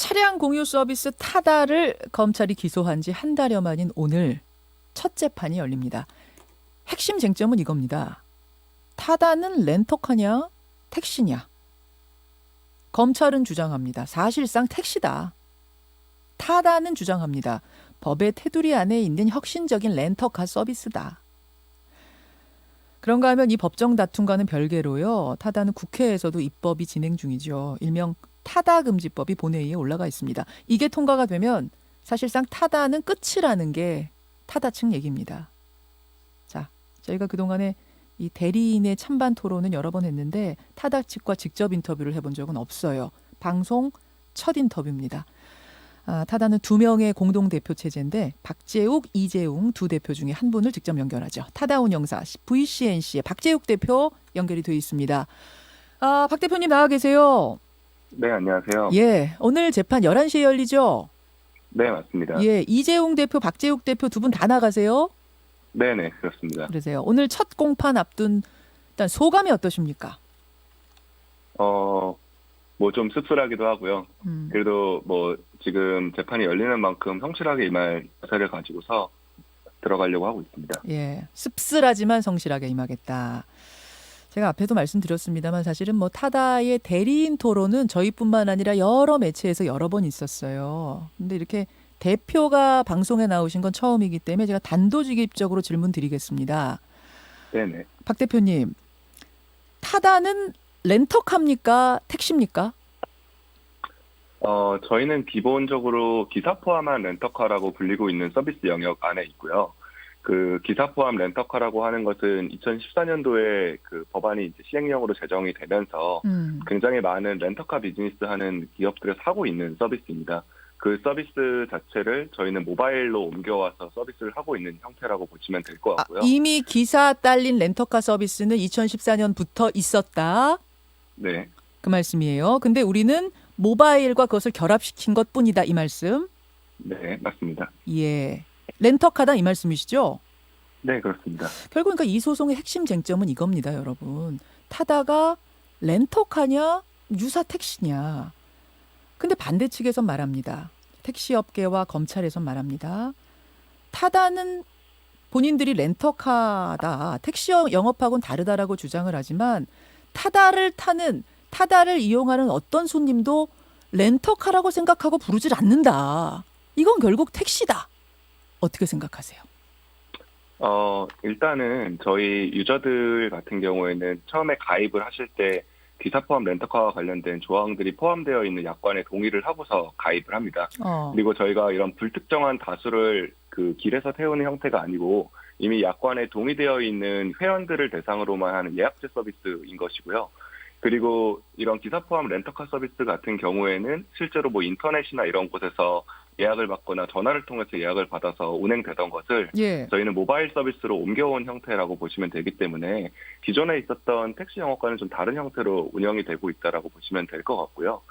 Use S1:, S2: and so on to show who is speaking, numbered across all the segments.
S1: 차량 공유 서비스 타다를 검찰이 기소한 지 한 달여 만인 오늘 첫 재판이 열립니다. 핵심 쟁점은 이겁니다. 타다는 렌터카냐 택시냐. 검찰은 주장합니다. 사실상 택시다. 타다는 주장합니다. 법의 테두리 안에 있는 혁신적인 렌터카 서비스다. 그런가 하면 이 법정 다툼과는 별개로요. 타다는 국회에서도 입법이 진행 중이죠. 일명 타다금지법이 본회의에 올라가 있습니다. 이게 통과가 되면 사실상 타다는 끝이라는 게 타다 측 얘기입니다. 자, 저희가 그동안에 이 대리인의 찬반 토론은 여러 번 했는데 타다 측과 직접 인터뷰를 해본 적은 없어요. 방송 첫 인터뷰입니다. 타다는 두 명의 공동대표 체제인데 박재욱, 이재웅 두 대표 중에 한 분을 직접 연결하죠. 타다 운영사 VCNC의 박재욱 대표 연결이 되어 있습니다. 박 대표님 나와 계세요.
S2: 네, 안녕하세요.
S1: 예, 오늘 재판 11시에 열리죠?
S2: 네, 맞습니다.
S1: 예, 이재웅 대표, 박재욱 대표 두 분 다 나가세요?
S2: 네네, 그렇습니다.
S1: 그러세요. 오늘 첫 공판 앞둔 일단 소감이 어떠십니까?
S2: 뭐 좀 씁쓸하기도 하고요. 그래도 뭐 지금 재판이 열리는 만큼 성실하게 임할 자세를 가지고서 들어가려고 하고 있습니다.
S1: 예, 씁쓸하지만 성실하게 임하겠다. 제가 앞에도 말씀드렸습니다만 사실은 뭐 타다의 대리인 토론은 저희뿐만 아니라 여러 매체에서 여러 번 있었어요. 근데 이렇게 대표가 방송에 나오신 건 처음이기 때문에 제가 단도직입적으로 질문 드리겠습니다.
S2: 네네.
S1: 박 대표님, 타다는 렌터카입니까? 택시입니까?
S2: 저희는 기본적으로 기사 포함한 렌터카라고 불리고 있는 서비스 영역 안에 있고요. 그 기사 포함 렌터카라고 하는 것은 2014년도에 그 법안이 이제 시행령으로 제정이 되면서 굉장히 많은 렌터카 비즈니스 하는 기업들을 사고 있는 서비스입니다. 그 서비스 자체를 저희는 모바일로 옮겨와서 서비스를 하고 있는 형태라고 보시면 될 것 같고요.
S1: 이미 기사 딸린 렌터카 서비스는 2014년부터 있었다.
S2: 네.
S1: 그 말씀이에요. 근데 우리는 모바일과 그것을 결합시킨 것뿐이다 이 말씀.
S2: 네, 맞습니다.
S1: 예. 렌터카다 이 말씀이시죠?
S2: 네, 그렇습니다.
S1: 결국 그러니까 이 소송의 핵심 쟁점은 이겁니다, 여러분. 타다가 렌터카냐, 유사 택시냐. 근데 반대 측에선 말합니다. 택시업계와 검찰에선 말합니다. 타다는 본인들이 렌터카다, 택시 영업하고는 다르다라고 주장을 하지만 타다를 이용하는 어떤 손님도 렌터카라고 생각하고 부르질 않는다. 이건 결국 택시다. 어떻게 생각하세요?
S2: 일단은 저희 유저들 같은 경우에는 처음에 가입을 하실 때 기사 포함 렌터카와 관련된 조항들이 포함되어 있는 약관에 동의를 하고서 가입을 합니다. 그리고 저희가 이런 불특정한 다수를 그 길에서 태우는 형태가 아니고 이미 약관에 동의되어 있는 회원들을 대상으로만 하는 예약제 서비스인 것이고요. 그리고 이런 기사 포함 렌터카 서비스 같은 경우에는 실제로 뭐 인터넷이나 이런 곳에서 예약을 받거나 전화를 통해서 예약을 받아서 운행되던 것을 저희는 모바일 서비스로 옮겨온 형태라고 보시면 되기 때문에 기존에 있었던 택시 영업과는 좀 다른 형태로 운영이 되고 있다라고 보시면 될 것 같고요.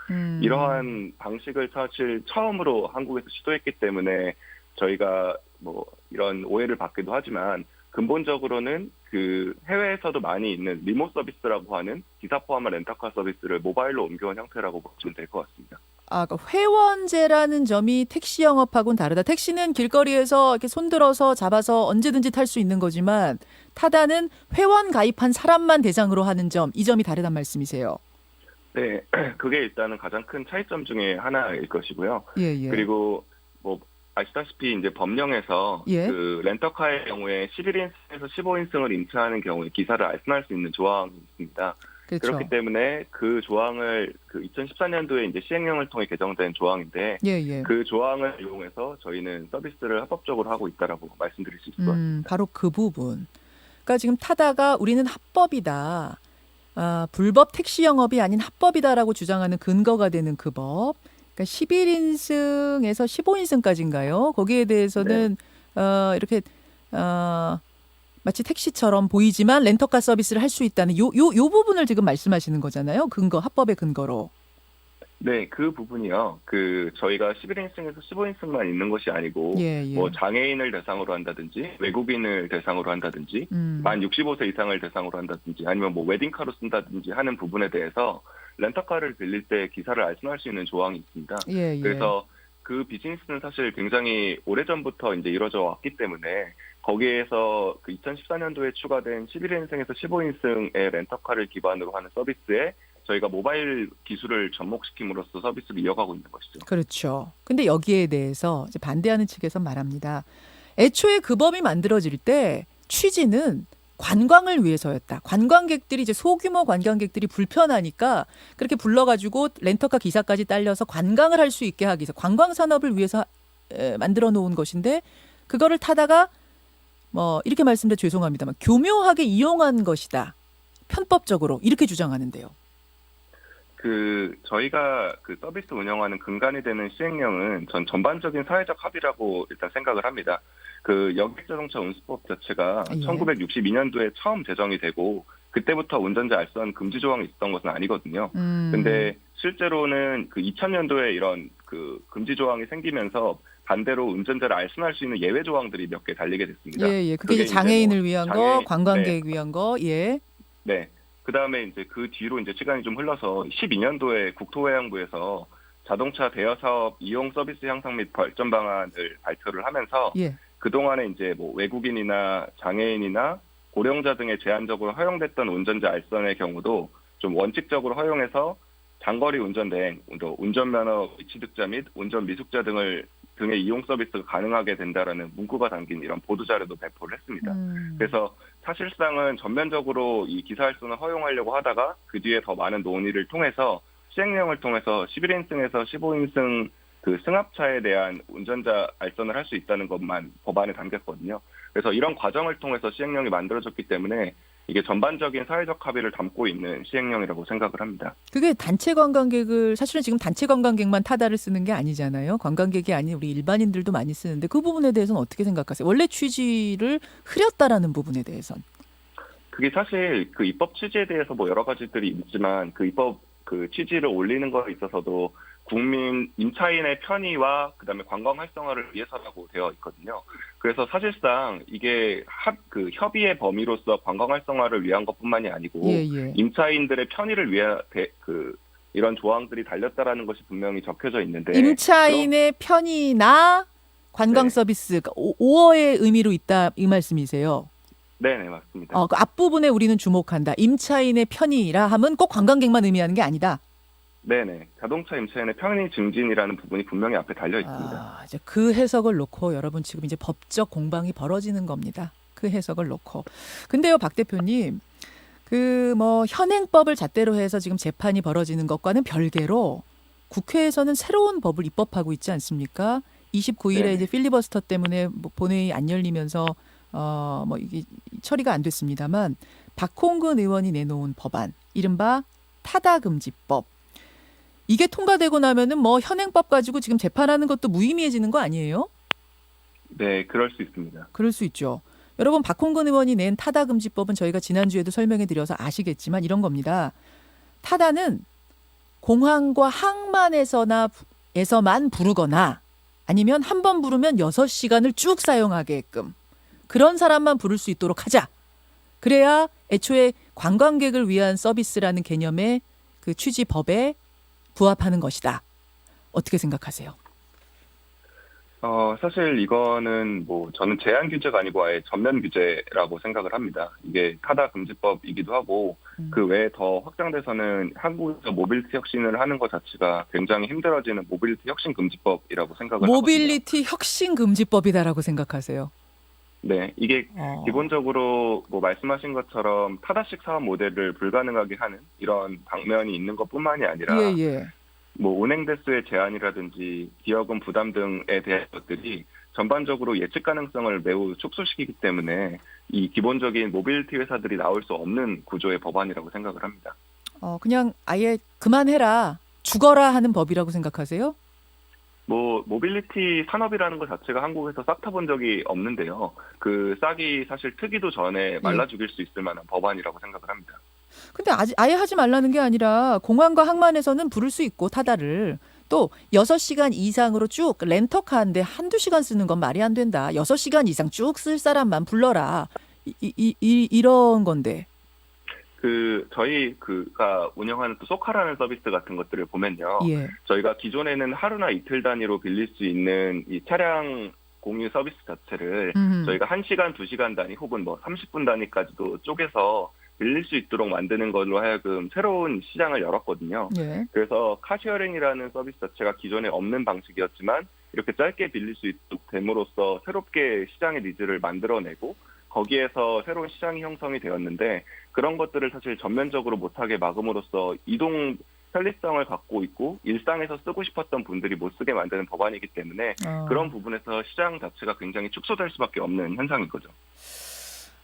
S2: 이러한 방식을 사실 처음으로 한국에서 시도했기 때문에 저희가 뭐 이런 오해를 받기도 하지만 근본적으로는 그 해외에서도 많이 있는 리모 서비스라고 하는 기사 포함한 렌터카 서비스를 모바일로 옮겨온 형태라고 보시면 될 것 같습니다.
S1: 그러니까 회원제라는 점이 택시 영업하고는 다르다. 택시는 길거리에서 이렇게 손들어서 잡아서 언제든지 탈 수 있는 거지만 타다는 회원 가입한 사람만 대상으로 하는 점, 이 점이 다르단 말씀이세요.
S2: 네, 그게 일단은 가장 큰 차이점 중에 하나일 것이고요.
S1: 예.
S2: 그리고 뭐 아시다시피 이제 법령에서 그 렌터카의 경우에 11인승에서 15인승을 인차하는 경우에 기사를 알선할 수 있는 조항이 있습니다.
S1: 그렇죠.
S2: 그렇기 때문에 그 조항을 그 2014년도에 이제 시행령을 통해 개정된 조항인데 그 조항을 이용해서 저희는 서비스를 합법적으로 하고 있다라고 말씀드릴 수 있을 것 같습니다.
S1: 바로 그 부분. 그러니까 지금 타다가 우리는 합법이다. 불법 택시 영업이 아닌 합법이다라고 주장하는 근거가 되는 그 법. 그러니까 11인승에서 15인승까지인가요? 거기에 대해서는 이렇게 마치 택시처럼 보이지만 렌터카 서비스를 할 수 있다는 요 부분을 지금 말씀하시는 거잖아요. 근거, 합법의 근거로.
S2: 네, 그 부분이요. 그 저희가 11인승에서 15인승만 있는 것이 아니고 뭐 장애인을 대상으로 한다든지 외국인을 대상으로 한다든지 만 65세 이상을 대상으로 한다든지 아니면 뭐 웨딩카로 쓴다든지 하는 부분에 대해서 렌터카를 빌릴 때 기사를 알선할 수 있는 조항이 있습니다.
S1: 예, 예.
S2: 그래서 그 비즈니스는 사실 굉장히 오래전부터 이제 이루어져 왔기 때문에 거기에서 그 2014년도에 추가된 11인승에서 15인승의 렌터카를 기반으로 하는 서비스에 저희가 모바일 기술을 접목시킴으로써 서비스를 이어가고 있는 것이죠.
S1: 그렇죠. 근데 여기에 대해서 이제 반대하는 측에서 말합니다. 애초에 그 법이 만들어질 때 취지는 관광을 위해서였다. 관광객들이 이제 소규모 관광객들이 불편하니까 그렇게 불러가지고 렌터카 기사까지 딸려서 관광을 할 수 있게 하기 위해서 관광 산업을 위해서 만들어 놓은 것인데 그거를 타다가 뭐 이렇게 말씀드려 죄송합니다만 교묘하게 이용한 것이다. 편법적으로 이렇게 주장하는데요.
S2: 저희가 그 서비스 운영하는 근간이 되는 시행령은 전반적인 사회적 합의라고 일단 생각을 합니다. 여객자동차 운수법 자체가
S1: 예.
S2: 1962년도에 처음 제정이 되고 그때부터 운전자 알선 금지 조항이 있었던 것은 아니거든요. 근데 실제로는 2000년도에 이런 금지 조항이 생기면서 반대로 운전자를 알선할 수 있는 예외 조항들이 몇 개 달리게 됐습니다.
S1: 예, 예. 그게 이제 장애인을 위한 거, 관광객 위한 거, 예.
S2: 네. 그다음에 이제 그 뒤로 이제 시간이 좀 흘러서 12년도에 국토해양부에서 자동차 대여 사업 이용 서비스 향상 및 발전 방안을 발표를 하면서
S1: 예.
S2: 그동안에 이제 뭐 외국인이나 장애인이나 고령자 등에 제한적으로 허용됐던 운전자 알선의 경우도 좀 원칙적으로 허용해서 장거리 운전 대행, 운전면허 위치득자 및 운전 미숙자 등의 이용 서비스가 가능하게 된다라는 문구가 담긴 이런 보도자료도 배포를 했습니다. 그래서 사실상은 전면적으로 이 기사 알선을 허용하려고 하다가 그 뒤에 더 많은 논의를 통해서 시행령을 통해서 11인승에서 15인승 승합차에 대한 운전자 알선을 할 수 있다는 것만 법안에 담겼거든요. 그래서 이런 과정을 통해서 시행령이 만들어졌기 때문에 이게 전반적인 사회적 합의를 담고 있는 시행령이라고 생각을 합니다.
S1: 그게 단체 관광객을 사실은 지금 단체 관광객만 타다를 쓰는 게 아니잖아요. 관광객이 아닌 우리 일반인들도 많이 쓰는데 그 부분에 대해서는 어떻게 생각하세요? 원래 취지를 흐렸다라는 부분에 대해서는.
S2: 그게 사실 입법 취지에 대해서 뭐 여러 가지들이 있지만 입법 취지를 올리는 거에 있어서도 국민 임차인의 편의와 그다음에 관광 활성화를 위해서라고 되어 있거든요. 그래서 사실상 이게 협의의 범위로서 관광 활성화를 위한 것뿐만이 아니고
S1: 예, 예.
S2: 임차인들의 편의를 위해 이런 조항들이 달렸다라는 것이 분명히 적혀져 있는데
S1: 임차인의 편의나 관광 서비스 5어의 의미로 있다 이 말씀이세요?
S2: 네네 맞습니다.
S1: 그 앞부분에 우리는 주목한다. 임차인의 편의라 하면 꼭 관광객만 의미하는 게 아니다.
S2: 네네. 자동차 임차인의 편의 증진이라는 부분이 분명히 앞에 달려 있습니다.
S1: 이제 그 해석을 놓고 여러분 지금 이제 법적 공방이 벌어지는 겁니다. 그 해석을 놓고. 근데요, 박 대표님, 현행법을 잣대로 해서 지금 재판이 벌어지는 것과는 별개로 국회에서는 새로운 법을 입법하고 있지 않습니까? 29일에
S2: 네.
S1: 이제 필리버스터 때문에 본회의 안 열리면서 이게 처리가 안 됐습니다만 박홍근 의원이 내놓은 법안, 이른바 타다금지법. 이게 통과되고 나면은 현행법 가지고 지금 재판하는 것도 무의미해지는 거 아니에요?
S2: 네, 그럴 수 있습니다.
S1: 그럴 수 있죠. 여러분 박홍근 의원이 낸 타다금지법은 저희가 지난주에도 설명해 드려서 아시겠지만 이런 겁니다. 타다는 공항과 항만에서만 부르거나 아니면 한 번 부르면 6시간을 쭉 사용하게끔 그런 사람만 부를 수 있도록 하자. 그래야 애초에 관광객을 위한 서비스라는 개념의 취지법에 부합하는 것이다. 어떻게 생각하세요?
S2: 사실 이거는 저는 제한 규제가 아니고 아예 전면 규제라고 생각을 합니다. 이게 타다 금지법이기도 하고 그 외에 더 확장돼서는 한국에서 모빌리티 혁신을 하는 것 자체가 굉장히 힘들어지는 모빌리티 혁신 금지법이라고 생각을 하거든요.
S1: 모빌리티 혁신 금지법이다라고 생각하세요?
S2: 네, 이게 기본적으로 말씀하신 것처럼 타다식 사업 모델을 불가능하게 하는 이런 방면이 있는 것뿐만이 아니라 운행 대수의 제한이라든지 기여금 부담 등에 대한 것들이 전반적으로 예측 가능성을 매우 축소시키기 때문에 이 기본적인 모빌리티 회사들이 나올 수 없는 구조의 법안이라고 생각을 합니다.
S1: 그냥 아예 그만해라, 죽어라 하는 법이라고 생각하세요?
S2: 모빌리티 산업이라는 것 자체가 한국에서 싹 타본 적이 없는데요. 그 싹이 사실 트기도 전에 말라 죽일 수 있을 만한 법안이라고 생각을 합니다.
S1: 근데 아예 하지 말라는 게 아니라 공항과 항만에서는 부를 수 있고 타다를 또 6시간 이상으로 쭉 렌터카인데 한두 시간 쓰는 건 말이 안 된다. 6시간 이상 쭉 쓸 사람만 불러라. 이런 건데.
S2: 저희가 운영하는 또 소카라는 서비스 같은 것들을 보면요.
S1: 예.
S2: 저희가 기존에는 하루나 이틀 단위로 빌릴 수 있는 이 차량 공유 서비스 자체를 저희가 1시간, 2시간 단위 혹은 뭐 30분 단위까지도 쪼개서 빌릴 수 있도록 만드는 걸로 하여금 새로운 시장을 열었거든요.
S1: 예.
S2: 그래서 카쉐어링이라는 서비스 자체가 기존에 없는 방식이었지만 이렇게 짧게 빌릴 수 있도록 됨으로써 새롭게 시장의 니즈를 만들어내고 거기에서 새로운 시장이 형성이 되었는데 그런 것들을 사실 전면적으로 못하게 막음으로써 이동 편리성을 갖고 있고 일상에서 쓰고 싶었던 분들이 못 쓰게 만드는 법안이기 때문에 그런 부분에서 시장 자체가 굉장히 축소될 수밖에 없는 현상인 거죠.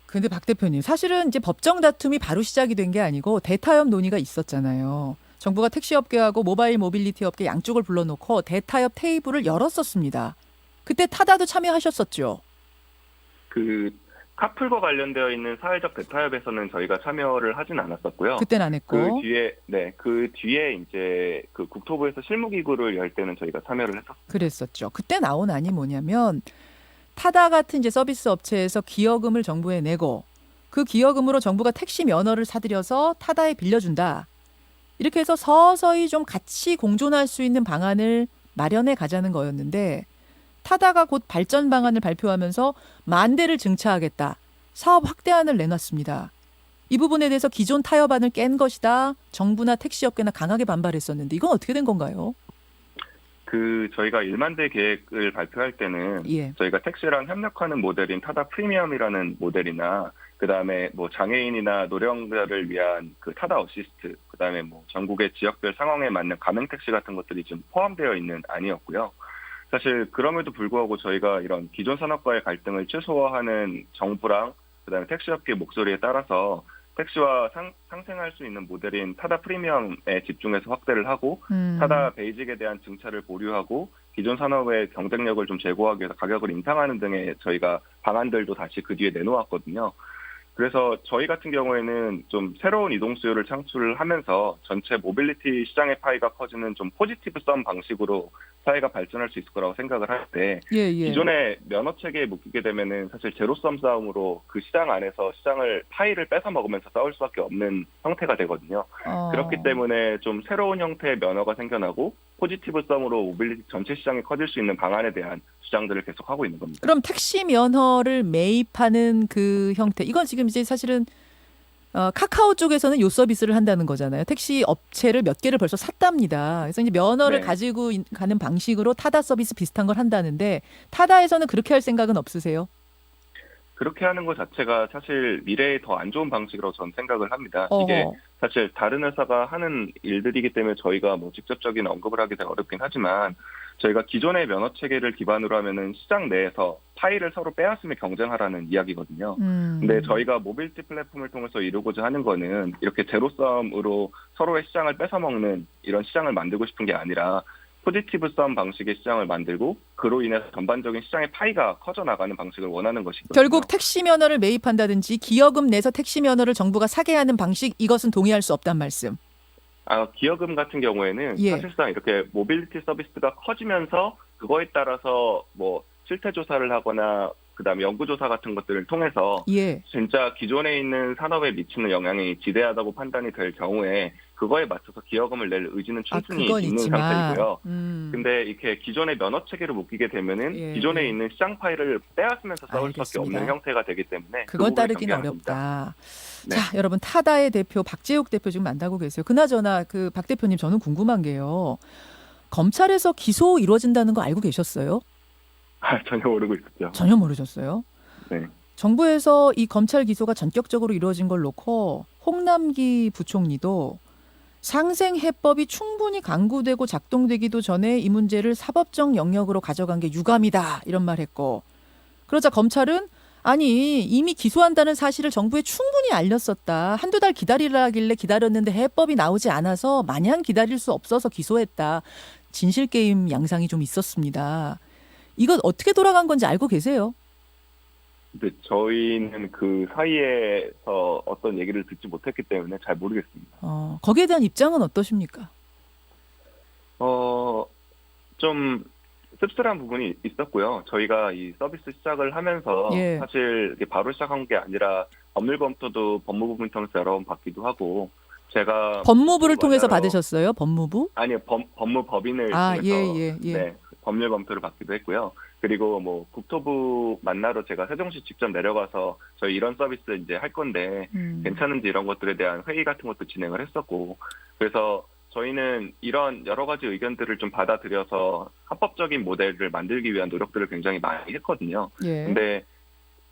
S1: 근데 박 대표님, 사실은 이제 법정 다툼이 바로 시작이 된 게 아니고 대타협 논의가 있었잖아요. 정부가 택시업계하고 모바일 모빌리티 업계 양쪽을 불러놓고 대타협 테이블을 열었었습니다. 그때 타다도 참여하셨었죠?
S2: 카풀과 관련되어 있는 사회적 대타협에서는 저희가 참여를 하진 않았었고요.
S1: 그때는 안 했고.
S2: 그 뒤에 이제 그 국토부에서 실무기구를 열 때는 저희가 참여를 했었어요.
S1: 그랬었죠. 그때 나온 안이 뭐냐면 타다 같은 이제 서비스 업체에서 기여금을 정부에 내고 그 기여금으로 정부가 택시 면허를 사들여서 타다에 빌려준다. 이렇게 해서 서서히 좀 같이 공존할 수 있는 방안을 마련해 가자는 거였는데 타다가 곧 발전 방안을 발표하면서 10,000대를 증차하겠다. 사업 확대안을 내놨습니다. 이 부분에 대해서 기존 타협안을 깬 것이다. 정부나 택시업계나 강하게 반발했었는데 이건 어떻게 된 건가요?
S2: 저희가 10,000대 계획을 발표할 때는 저희가 택시랑 협력하는 모델인 타다 프리미엄이라는 모델이나 그다음에 뭐 장애인이나 노령자를 위한 그 타다 어시스트, 그다음에 뭐 전국의 지역별 상황에 맞는 가맹 택시 같은 것들이 좀 포함되어 있는 안이었고요. 사실 그럼에도 불구하고 저희가 이런 기존 산업과의 갈등을 최소화하는 정부랑 그다음에 택시업계 목소리에 따라서 택시와 상생할 수 있는 모델인 타다 프리미엄에 집중해서 확대를 하고 타다 베이직에 대한 증차를 보류하고 기존 산업의 경쟁력을 좀 제고하기 위해서 가격을 인상하는 등의 저희가 방안들도 다시 그 뒤에 내놓았거든요. 그래서 저희 같은 경우에는 좀 새로운 이동 수요를 창출을 하면서 전체 모빌리티 시장의 파이가 커지는 좀 포지티브 썸 방식으로 사회가 발전할 수 있을 거라고 생각을 할 때 기존의 면허 체계에 묶이게 되면은 사실 제로섬 싸움으로 그 시장 안에서 시장을 파이를 뺏어 먹으면서 싸울 수밖에 없는 형태가 되거든요. 그렇기 때문에 좀 새로운 형태의 면허가 생겨나고 포지티브 썸으로 모빌리티 전체 시장이 커질 수 있는 방안에 대한 주장들을 계속하고 있는 겁니다.
S1: 그럼 택시 면허를 매입하는 그 형태, 이건 지금 이제 사실은 카카오 쪽에서는 요 서비스를 한다는 거잖아요. 택시 업체를 몇 개를 벌써 샀답니다. 그래서 이제 면허를 가지고 가는 방식으로 타다 서비스 비슷한 걸 한다는데 타다에서는 그렇게 할 생각은 없으세요?
S2: 그렇게 하는 것 자체가 사실 미래에 더 안 좋은 방식이라고 저는 생각을 합니다. 이게 사실 다른 회사가 하는 일들이기 때문에 저희가 뭐 직접적인 언급을 하기 되게 어렵긴 하지만 저희가 기존의 면허 체계를 기반으로 하면은 시장 내에서 파이를 서로 빼앗으며 경쟁하라는 이야기거든요. 근데 저희가 모빌티 플랫폼을 통해서 이루고자 하는 거는 이렇게 제로섬으로 서로의 시장을 뺏어먹는 이런 시장을 만들고 싶은 게 아니라 포지티브 썸 방식의 시장을 만들고 그로 인해서 전반적인 시장의 파이가 커져나가는 방식을 원하는 것이거든요.
S1: 결국 택시 면허를 매입한다든지 기여금 내서 택시 면허를 정부가 사게 하는 방식, 이것은 동의할 수 없단 말씀.
S2: 기여금 같은 경우에는 사실상 이렇게 모빌리티 서비스가 커지면서 그거에 따라서 뭐 실태 조사를 하거나 그다음에 연구조사 같은 것들을 통해서 진짜 기존에 있는 산업에 미치는 영향이 지대하다고 판단이 될 경우에 그거에 맞춰서 기여금을 낼 의지는 충분히 있는 상태이고요. 근데 이렇게 기존의 면허 체계로 묶이게 되면은 기존에 있는 시장 파이를 빼앗으면서 싸울 수밖에 없는 형태가 되기 때문에
S1: 그건 따르긴 어렵다. 자, 여러분 타다의 대표 박재욱 대표 지금 만나고 계세요. 그나저나 그 박 대표님, 저는 궁금한 게요. 검찰에서 기소 이루어진다는 거 알고 계셨어요?
S2: 전혀 모르고 있었죠.
S1: 전혀 모르셨어요?
S2: 네.
S1: 정부에서 이 검찰 기소가 전격적으로 이루어진 걸 놓고 홍남기 부총리도 상생해법이 충분히 강구되고 작동되기도 전에 이 문제를 사법적 영역으로 가져간 게 유감이다, 이런 말 했고, 그러자 검찰은 아니 이미 기소한다는 사실을 정부에 충분히 알렸었다. 한두 달 기다리라길래 기다렸는데 해법이 나오지 않아서 마냥 기다릴 수 없어서 기소했다. 진실게임 양상이 좀 있었습니다. 이건 어떻게 돌아간 건지 알고 계세요?
S2: 근데 저희는 그 사이에서 어떤 얘기를 듣지 못했기 때문에 잘 모르겠습니다.
S1: 거기에 대한 입장은 어떠십니까?
S2: 좀 씁쓸한 부분이 있었고요. 저희가 이 서비스 시작을 하면서 사실 이게 바로 시작한 게 아니라 법률 검토도 법무부를 통해서 여러 번 받기도 하고 제가
S1: 법무부를 통해서 받으셨어요? 법무부?
S2: 아니요, 법무법인을 통해서 네, 법률 검토를 받기도 했고요. 그리고 뭐 국토부 만나러 제가 세종시 직접 내려가서 저희 이런 서비스 이제 할 건데 괜찮은지 이런 것들에 대한 회의 같은 것도 진행을 했었고, 그래서 저희는 이런 여러 가지 의견들을 좀 받아들여서 합법적인 모델을 만들기 위한 노력들을 굉장히 많이 했거든요.
S1: 예.
S2: 근데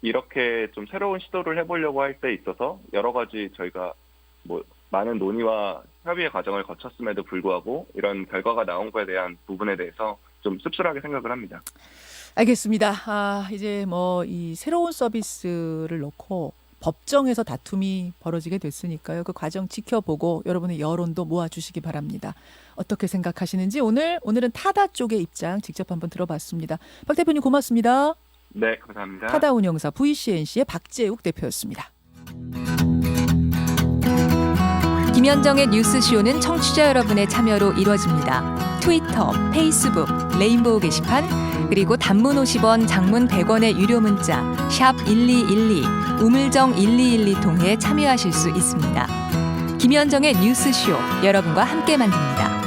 S2: 이렇게 좀 새로운 시도를 해보려고 할 때 있어서 여러 가지 저희가 뭐 많은 논의와 협의의 과정을 거쳤음에도 불구하고 이런 결과가 나온 거에 대한 부분에 대해서 좀 씁쓸하게 생각을 합니다.
S1: 알겠습니다. 이제 뭐 이 새로운 서비스를 놓고 법정에서 다툼이 벌어지게 됐으니까요. 그 과정 지켜보고 여러분의 여론도 모아주시기 바랍니다. 어떻게 생각하시는지 오늘은 타다 쪽의 입장 직접 한번 들어봤습니다. 박 대표님 고맙습니다.
S2: 네, 감사합니다.
S1: 타다 운영사 VCNC의 박재욱 대표였습니다.
S3: 김현정의 뉴스쇼는 청취자 여러분의 참여로 이루어집니다. 트위터, 페이스북, 레인보우 게시판, 그리고 단문 50원, 장문 100원의 유료 문자 샵 1212, 우물정 1212 통해 참여하실 수 있습니다. 김현정의 뉴스쇼, 여러분과 함께 만듭니다.